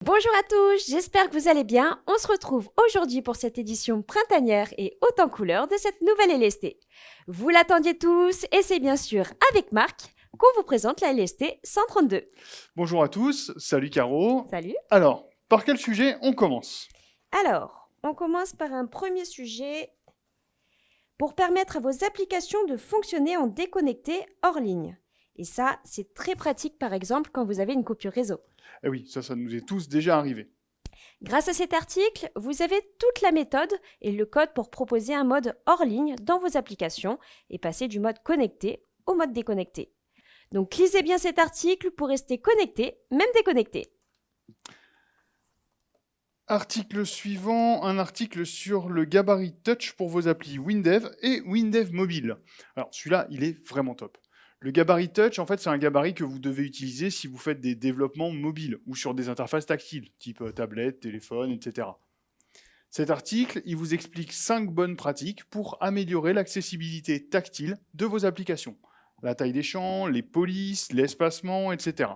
Bonjour à tous, j'espère que vous allez bien. On se retrouve aujourd'hui pour cette édition printanière et haute en couleurs de cette nouvelle LST. Vous l'attendiez tous et c'est bien sûr avec Marc qu'on vous présente la LST 132. Bonjour à tous, salut Caro. Salut. Alors, par quel sujet on commence? Alors, on commence par un premier sujet pour permettre à vos applications de fonctionner en déconnecté hors ligne. Et ça, c'est très pratique par exemple quand vous avez une coupure réseau. Eh oui, ça nous est tous déjà arrivé. Grâce à cet article, vous avez toute la méthode et le code pour proposer un mode hors ligne dans vos applications et passer du mode connecté au mode déconnecté. Donc lisez bien cet article pour rester connecté, même déconnecté. Article suivant, un article sur le gabarit touch pour vos applis WinDev et WinDev mobile. Alors celui-là, il est vraiment top. Le gabarit touch, en fait, c'est un gabarit que vous devez utiliser si vous faites des développements mobiles ou sur des interfaces tactiles, type tablette, téléphone, etc. Cet article, il vous explique 5 bonnes pratiques pour améliorer l'accessibilité tactile de vos applications. La taille des champs, les polices, l'espacement, etc.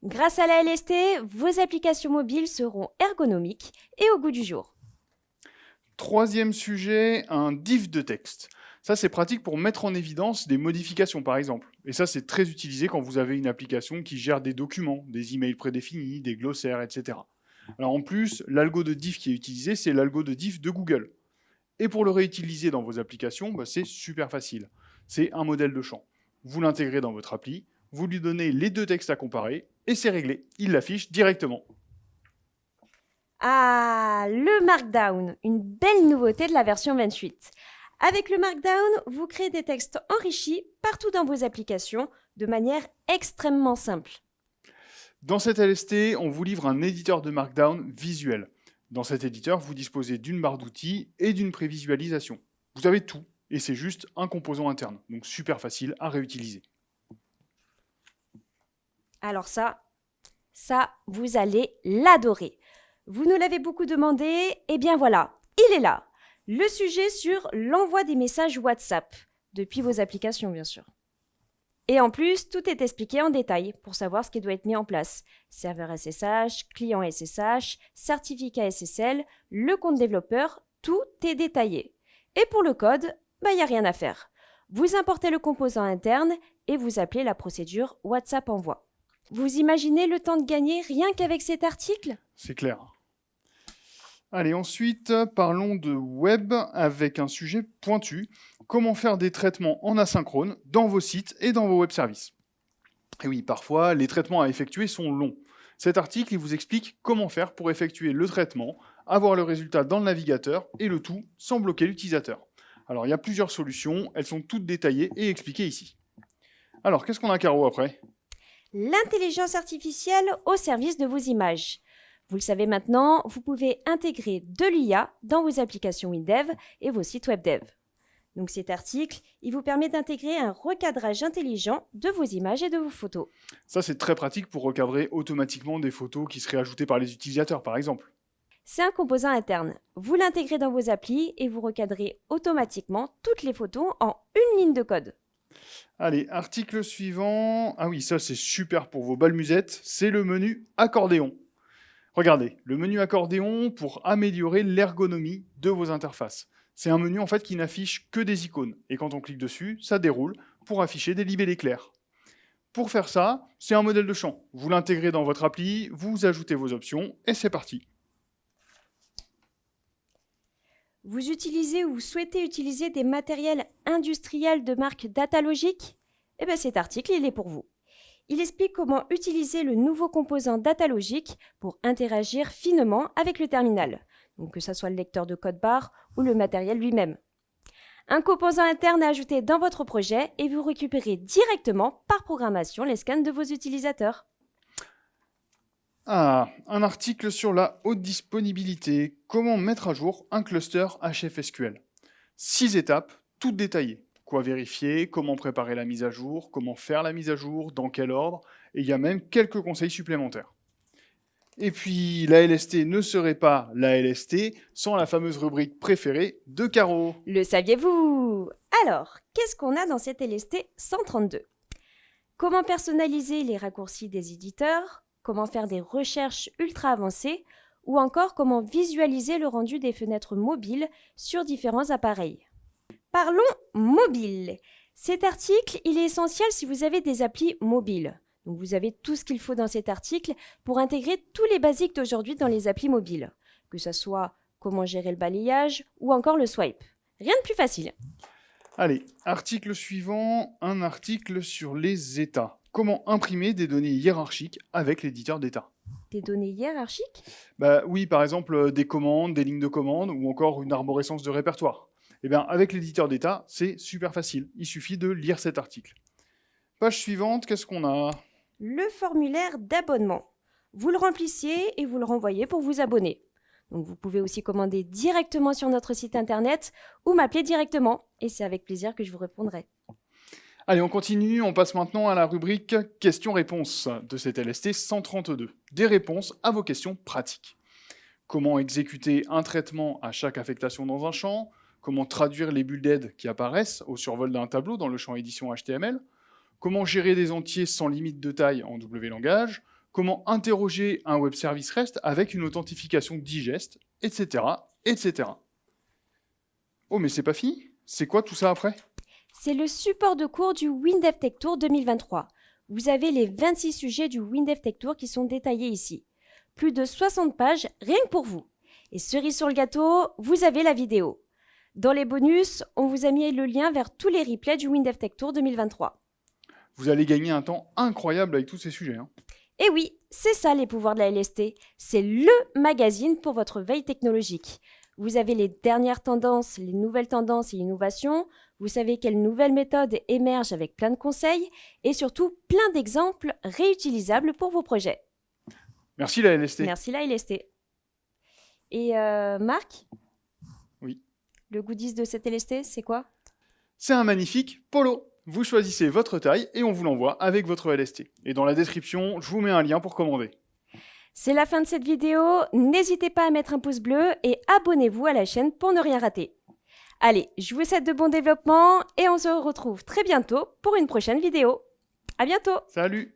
Grâce à la LST, vos applications mobiles seront ergonomiques et au goût du jour. Troisième sujet, un div de texte. Ça, c'est pratique pour mettre en évidence des modifications, par exemple. Et ça, c'est très utilisé quand vous avez une application qui gère des documents, des emails prédéfinis, des glossaires, etc. Alors en plus, l'algo de div qui est utilisé, c'est l'algo de div de Google. Et pour le réutiliser dans vos applications, c'est super facile. C'est un modèle de champ. Vous l'intégrez dans votre appli, vous lui donnez les deux textes à comparer, et c'est réglé. Il l'affiche directement. Ah, le Markdown, une belle nouveauté de la version 28. Avec le Markdown, vous créez des textes enrichis partout dans vos applications de manière extrêmement simple. Dans cette LST, on vous livre un éditeur de Markdown visuel. Dans cet éditeur, vous disposez d'une barre d'outils et d'une prévisualisation. Vous avez tout, et c'est juste un composant interne, donc super facile à réutiliser. Alors ça, vous allez l'adorer. Vous nous l'avez beaucoup demandé, et bien voilà, il est là. Le sujet sur l'envoi des messages WhatsApp, depuis vos applications bien sûr. Et en plus, tout est expliqué en détail pour savoir ce qui doit être mis en place. Serveur SSH, client SSH, certificat SSL, le compte développeur, tout est détaillé. Et pour le code, il n'y a rien à faire. Vous importez le composant interne et vous appelez la procédure WhatsApp envoi. Vous imaginez le temps de gagner rien qu'avec cet article ? C'est clair. Allez, ensuite, parlons de web avec un sujet pointu. Comment faire des traitements en asynchrone dans vos sites et dans vos web services. Et oui, parfois, les traitements à effectuer sont longs. Cet article, il vous explique comment faire pour effectuer le traitement, avoir le résultat dans le navigateur, et le tout sans bloquer l'utilisateur. Alors, il y a plusieurs solutions, elles sont toutes détaillées et expliquées ici. Alors, qu'est-ce qu'on a, Caro, après ? L'intelligence artificielle au service de vos images. Vous le savez maintenant, vous pouvez intégrer de l'IA dans vos applications WinDev et vos sites WebDev. Donc cet article, il vous permet d'intégrer un recadrage intelligent de vos images et de vos photos. Ça, c'est très pratique pour recadrer automatiquement des photos qui seraient ajoutées par les utilisateurs, par exemple. C'est un composant interne. Vous l'intégrez dans vos applis et vous recadrez automatiquement toutes les photos en une ligne de code. Allez, article suivant. Ah oui, ça c'est super pour vos balmusettes, c'est le menu accordéon. Regardez, le menu accordéon pour améliorer l'ergonomie de vos interfaces. C'est un menu en fait qui n'affiche que des icônes, et quand on clique dessus, ça déroule pour afficher des libellés clairs. Pour faire ça, c'est un modèle de champ. Vous l'intégrez dans votre appli, vous ajoutez vos options, et c'est parti. Vous utilisez ou souhaitez utiliser des matériels industriels de marque Datalogic ? Eh bien cet article, il est pour vous. Il explique comment utiliser le nouveau composant Datalogic pour interagir finement avec le terminal, donc que ce soit le lecteur de code barre ou le matériel lui-même. Un composant interne à ajouter dans votre projet et vous récupérez directement par programmation les scans de vos utilisateurs. Ah, un article sur la haute disponibilité. Comment mettre à jour un cluster HFSQL. 6 étapes, toutes détaillées. Quoi vérifier, comment préparer la mise à jour, comment faire la mise à jour, dans quel ordre, et il y a même quelques conseils supplémentaires. Et puis, la LST ne serait pas la LST sans la fameuse rubrique préférée de Caro. Le saviez-vous ? Alors, qu'est-ce qu'on a dans cette LST 132 ? Comment personnaliser les raccourcis des éditeurs ? comment faire des recherches ultra avancées ou encore comment visualiser le rendu des fenêtres mobiles sur différents appareils. Parlons mobile. Cet article, il est essentiel si vous avez des applis mobiles. Donc vous avez tout ce qu'il faut dans cet article pour intégrer tous les basiques d'aujourd'hui dans les applis mobiles, que ce soit comment gérer le balayage ou encore le swipe. Rien de plus facile. Allez, article suivant, un article sur les états. Comment imprimer des données hiérarchiques avec l'éditeur d'état? Des données hiérarchiques? Oui, par exemple, des commandes, des lignes de commande ou encore une arborescence de répertoire. Eh bien, avec l'éditeur d'état, c'est super facile. Il suffit de lire cet article. Page suivante, qu'est-ce qu'on a? Le formulaire d'abonnement. Vous le remplissiez et vous le renvoyez pour vous abonner. Donc vous pouvez aussi commander directement sur notre site internet ou m'appeler directement. Et c'est avec plaisir que je vous répondrai. Allez, on continue. On passe maintenant à la rubrique questions-réponses de cette LST 132. Des réponses à vos questions pratiques. Comment exécuter un traitement à chaque affectation dans un champ? Comment traduire les bulles d'aide qui apparaissent au survol d'un tableau dans le champ édition HTML? Comment gérer des entiers sans limite de taille en W-langage? Comment interroger un web service REST avec une authentification digeste, etc., etc. Oh, mais c'est pas fini? C'est quoi tout ça après? C'est le support de cours du WinDev Tech Tour 2023. Vous avez les 26 sujets du WinDev Tech Tour qui sont détaillés ici. Plus de 60 pages rien que pour vous. Et cerise sur le gâteau, vous avez la vidéo. Dans les bonus, on vous a mis le lien vers tous les replays du WinDev Tech Tour 2023. Vous allez gagner un temps incroyable avec tous ces sujets. Et oui, c'est ça les pouvoirs de la LST. C'est LE magazine pour votre veille technologique. Vous avez les dernières tendances, les nouvelles tendances et innovations. Vous savez quelles nouvelles méthodes émergent avec plein de conseils et surtout plein d'exemples réutilisables pour vos projets. Merci la LST. Merci la LST. Et Marc? Oui. Le goodies de cette LST, c'est quoi? C'est un magnifique polo. Vous choisissez votre taille et on vous l'envoie avec votre LST. Et dans la description, je vous mets un lien pour commander. C'est la fin de cette vidéo. N'hésitez pas à mettre un pouce bleu et abonnez-vous à la chaîne pour ne rien rater. Allez, je vous souhaite de bons développements et on se retrouve très bientôt pour une prochaine vidéo. À bientôt! Salut!